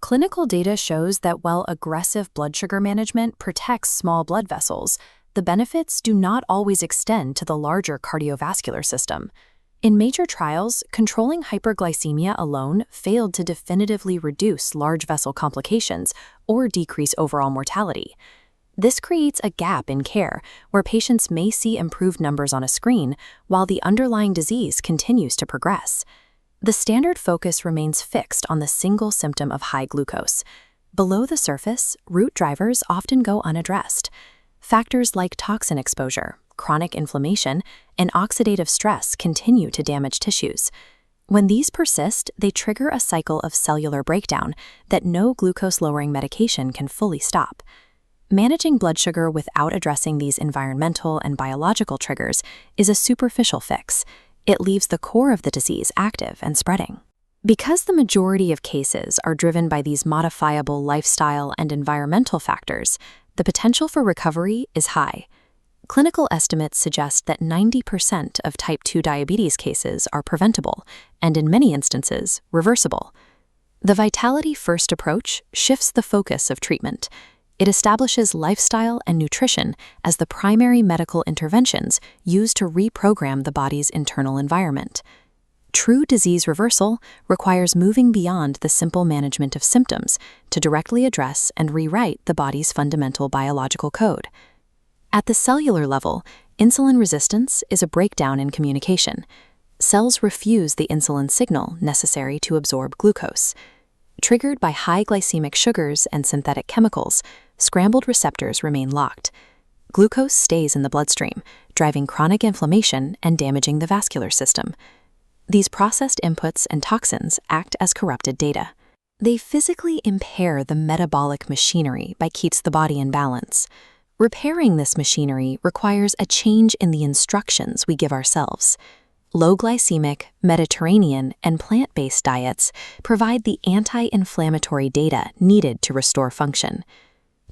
Clinical data shows that while aggressive blood sugar management protects small blood vessels, the benefits do not always extend to the larger cardiovascular system. In major trials, controlling hyperglycemia alone failed to definitively reduce large vessel complications or decrease overall mortality. This creates a gap in care where patients may see improved numbers on a screen while the underlying disease continues to progress. The standard focus remains fixed on the single symptom of high glucose. Below the surface, root drivers often go unaddressed. Factors like toxin exposure, chronic inflammation, and oxidative stress continue to damage tissues. When these persist, they trigger a cycle of cellular breakdown that no glucose-lowering medication can fully stop. Managing blood sugar without addressing these environmental and biological triggers is a superficial fix. It leaves the core of the disease active and spreading. Because the majority of cases are driven by these modifiable lifestyle and environmental factors, the potential for recovery is high. Clinical estimates suggest that 90% of type 2 diabetes cases are preventable and, in many instances, reversible. The Vitality First approach shifts the focus of treatment. It establishes lifestyle and nutrition as the primary medical interventions used to reprogram the body's internal environment. True disease reversal requires moving beyond the simple management of symptoms to directly address and rewrite the body's fundamental biological code. At the cellular level, insulin resistance is a breakdown in communication. Cells refuse the insulin signal necessary to absorb glucose. Triggered by high glycemic sugars and synthetic chemicals, scrambled receptors remain locked. Glucose stays in the bloodstream, driving chronic inflammation and damaging the vascular system. These processed inputs and toxins act as corrupted data. They physically impair the metabolic machinery that keeps the body in balance. Repairing this machinery requires a change in the instructions we give ourselves. Low-glycemic, Mediterranean, and plant-based diets provide the anti-inflammatory data needed to restore function.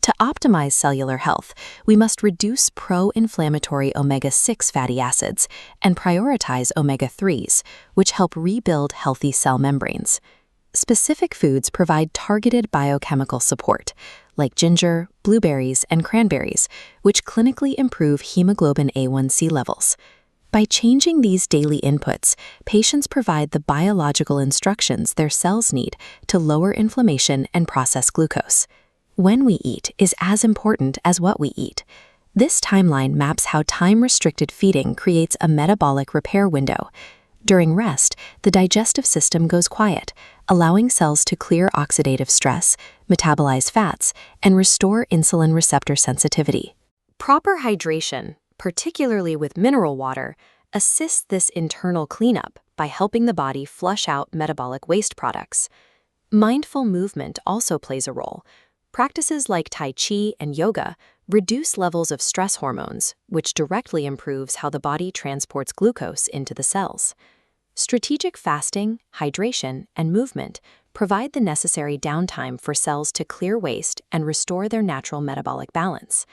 To optimize cellular health, we must reduce pro-inflammatory omega-6 fatty acids and prioritize omega-3s, which help rebuild healthy cell membranes. Specific foods provide targeted biochemical support, like ginger, blueberries, and cranberries, which clinically improve hemoglobin A1C levels. By changing these daily inputs, patients provide the biological instructions their cells need to lower inflammation and process glucose. When we eat is as important as what we eat. This timeline maps how time-restricted feeding creates a metabolic repair window. During rest, the digestive system goes quiet, allowing cells to clear oxidative stress, metabolize fats, and restore insulin receptor sensitivity. Proper hydration, particularly with mineral water, assists this internal cleanup by helping the body flush out metabolic waste products. Mindful movement also plays a role. Practices like Tai Chi and yoga reduce levels of stress hormones, which directly improves how the body transports glucose into the cells. Strategic fasting, hydration, and movement provide the necessary downtime for cells to clear waste and restore their natural metabolic balance.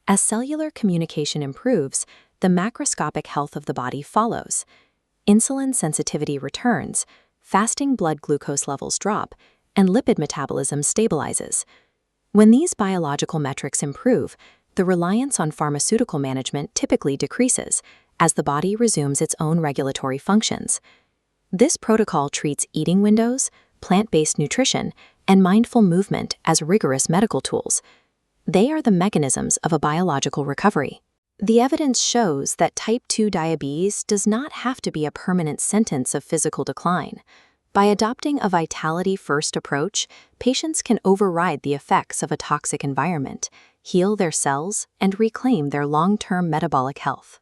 As cellular communication improves, the macroscopic health of the body follows. Insulin sensitivity returns, fasting blood glucose levels drop, and lipid metabolism stabilizes. When these biological metrics improve, the reliance on pharmaceutical management typically decreases as the body resumes its own regulatory functions. This protocol treats eating windows, plant-based nutrition, and mindful movement as rigorous medical tools. They are the mechanisms of a biological recovery. The evidence shows that type 2 diabetes does not have to be a permanent sentence of physical decline. By adopting a vitality-first approach, patients can override the effects of a toxic environment, heal their cells, and reclaim their long-term metabolic health.